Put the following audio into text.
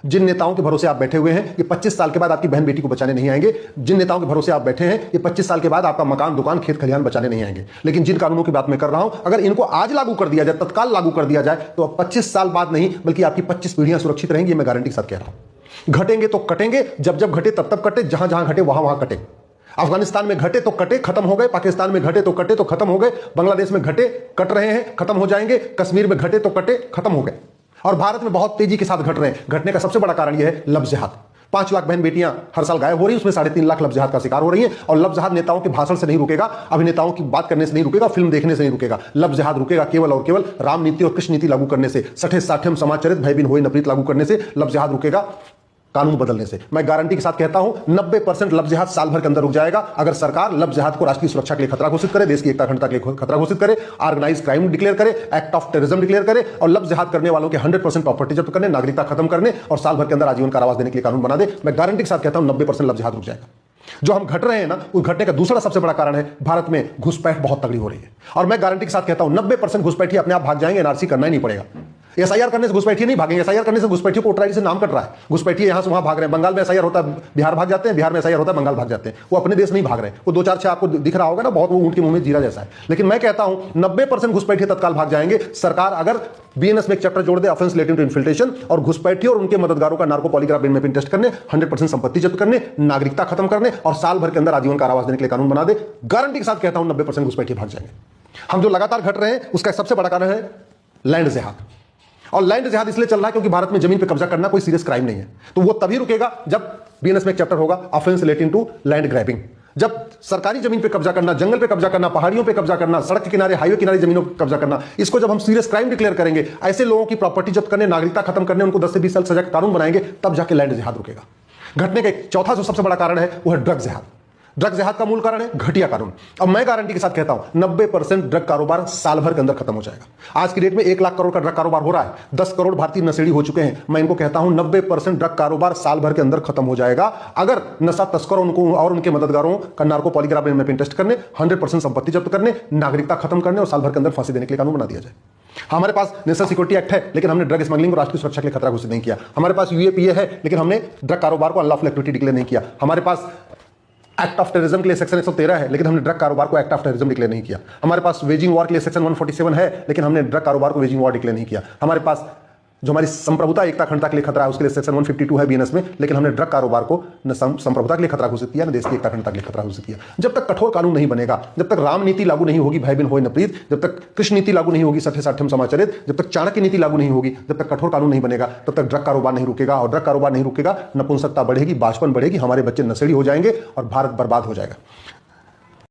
जिन नेताओं के भरोसे आप बैठे हुए हैं, ये 25 साल के बाद आपकी बहन बेटी को बचाने नहीं आएंगे। जिन नेताओं के भरोसे आप बैठे हैं, ये 25 साल के बाद आपका मकान, दुकान, खेत खलिहान बचाने नहीं आएंगे। लेकिन जिन कानूनों की बात मैं कर रहा हूं, अगर इनको आज लागू कर दिया जाए, तत्काल लागू कर दिया जाए, तो 25 साल बाद नहीं बल्कि आपकी 25 पीढ़ियां सुरक्षित रहेंगी। मैं गारंटी के साथ कह रहा हूं। घटेंगे तो कटेंगे, जब जब घटे तब तब कटे, जहां जहां घटे वहां वहां कटे। अफगानिस्तान में घटे तो कटे, खत्म हो गए। पाकिस्तान में घटे तो कटे तो खत्म हो गए। बांग्लादेश में घटे, कट रहे हैं, खत्म हो जाएंगे। कश्मीर में घटे तो कटे, खत्म हो गए। और भारत में बहुत तेजी के साथ घट रहे हैं। घटने का सबसे बड़ा कारण यह है लव जिहाद। 5 लाख बहन बेटियां हर साल गायब हो रही हैं, उसमें 3.5 लाख लव जिहाद का शिकार हो रही हैं। और लव जिहाद नेताओं के भाषण से नहीं रुकेगा, अभिनेताओं की बात करने से नहीं रुकेगा, फिल्म देखने से नहीं रुकेगा। लव जिहाद रुकेगा केवल और केवल राम नीति और कृष्ण नीति लागू करने से, सठे साठ्यम समाचरित भयबिन होए नपरीत लागू करने से लव जिहाद रुकेगा, कानून बदलने से। मैं गारंटी के साथ कहता हूं 90% लव जिहाद साल भर के अंदर रुक जाएगा, अगर सरकार लव जिहाद को राष्ट्रीय सुरक्षा के लिए खतरा घोषित करे, देश की एकता अखंडता के लिए खतरा घोषित करे, ऑर्गेनाइज क्राइम डिक्लेयर करे, एक्ट ऑफ टेररिज्म डिक्लेयर करे और लव जिहाद करने वालों के 100% प्रॉपर्टी जब्त करने, नागरिकता खत्म करने और साल भर के अंदर आजीवन कारावास देने के लिए कानून बना दे। मैं गारंटी के साथ कहता हूं 90% लव जिहाद रुक जाएगा। जो हम घट रहे हैं ना, उस घटने का दूसरा सबसे बड़ा कारण है भारत में घुसपैठ बहुत तगड़ी हो रही है। और मैं गारंटी के साथ कहता हूं 90% घुसपैठी अपने आप भाग जाएंगे, एनआरसी करना ही नहीं पड़ेगा। एसआईआर करने से घुसपैठी नहीं भागेंगे। एसआईआर करने से घुसपैठी को वोटर आईडी से नाम कट रहा है। घुसपैठी यहां से वहां भाग रहे हैं। बंगाल में एसआईआर होता है, बिहार भाग जाते हैं, बिहार में एसआईआर होता है, बंगाल भाग जाते हैं। वो अपने देश नहीं भाग रहे हैं। वो 2 4 6 आपको दिख रहा होगा ना, बहुत वो ऊंट के मुंह में जीरा जैसा है। लेकिन मैं कहता हूं 90% घुसपैठी तत्काल भाग जाएंगे। सरकार अगर बीएनएस में एक चैप्टर जोड़ दे, ऑफेंस रिलेटिंग टू इन्फिल्ट्रेशन, और घुसपैठी और उनके मददगारों का नार्को पॉलीग्राफ मैपिंग टेस्ट करने, 100% संपत्ति जब्त करने, नागरिकता खत्म करने और साल भर के अंदर आजीवन कारावास देने के लिए कानून बना दे, गारंटी के साथ कहता हूं 90% घुसपैठी भाग जाएंगे। हम जो लगातार घट रहे हैं उसका सबसे बड़ा कारण है लैंड जिहाद। और लैंड जिहाद इसलिए चल रहा है क्योंकि भारत में जमीन पे कब्जा करना कोई सीरियस क्राइम नहीं है। तो वो तभी रुकेगा जब बीएनएस में एक चैप्टर होगा offence relating to land grabbing. जब सरकारी जमीन पे कब्जा करना, जंगल पे कब्जा करना, पहाड़ियों पे कब्जा करना, सड़क के किनारे, हाईवे किनारे जमीनों पे कब्जा करना, इसको जब हम सीरियस क्राइम डिक्लेयर करेंगे, ऐसे लोगों की प्रॉपर्टी जब्त करने, नागरिकता खत्म करने, उनको 10 से 20 साल सजा का कानून बनाएंगे, तब जाके लैंड जिहाद रुकेगा। घटने का एक चौथा जो सबसे बड़ा कारण है वो है ड्रग जिहाद। ड्रग जिहाद का मूल कारण है घटिया कानून। अब मैं गारंटी के साथ कहता हूं 90% ड्रग कारोबार साल भर के अंदर खत्म हो जाएगा। आज की डेट में 1 लाख करोड़ का ड्रग कारोबार हो रहा है। 10 करोड़ भारतीय नशेड़ी हो चुके हैं। मैं इनको कहता हूं 90% ड्रग कारोबार साल भर के अंदर खत्म हो जाएगा अगर नशा तस्करों उनको और उनके मददगारों का नार्को पॉलीग्राफ मैपिंग टेस्ट करने, 100% संपत्ति जब्त करने, नागरिकता खत्म करने और साल भर के अंदर फांसी देने के लिए कानून बना दिया जाए। हमारे पास नेशनल सिक्योरिटी एक्ट है, लेकिन हमने ड्रग स्मगलिंग को राष्ट्रीय सुरक्षा के लिए खतरा घोषित नहीं किया। हमारे पास यूएपीए है, लेकिन हमने ड्रग कारोबार को अनलॉफुल एक्टिविटी डिक्लेयर नहीं किया। हमारे पास एक्ट ऑफ टेररिज्म के लिए सेक्शन 113 है, लेकिन हमने ड्रग कारोबार को एक्ट ऑफ टेररिज्म डिक्लेयर नहीं किया। हमारे पास वेजिंग वॉर के लिए सेक्शन 147 है, लेकिन हमने ड्रग कारोबार को वेजिंग वॉर डिक्लेयर नहीं किया। हमारे पास जो हमारी संप्रभुता, एकता, अखंडता के लिए खतरा है, उसके लिए सेक्शन 152 है बीएनएस में, लेकिन हमने ड्रग कारोबार को न संप्रभुता के लिए खतरा घोषित किया, न देश की एकता, अखंडता के लिए खतरा घोषित किया। जब तक कठोर कानून नहीं बनेगा, जब तक राम नीति लागू नहीं होगी, भयबिन होए नपरीत, जब तक कृष्ण नीति लागू नहीं होगी, सठे साठ्यम समाचरित, जब तक चाणक्य नीति लागू नहीं होगी, जब तक कठोर कानून नहीं बनेगा, तब तक ड्रग कारोबार नहीं रुकेगा। और ड्रग कारोबार नहीं रुकेगा, नपुंसकता बढ़ेगी, बाचपन बढ़ेगी, हमारे बच्चे नशेड़ी हो जाएंगे और भारत बर्बाद हो जाएगा।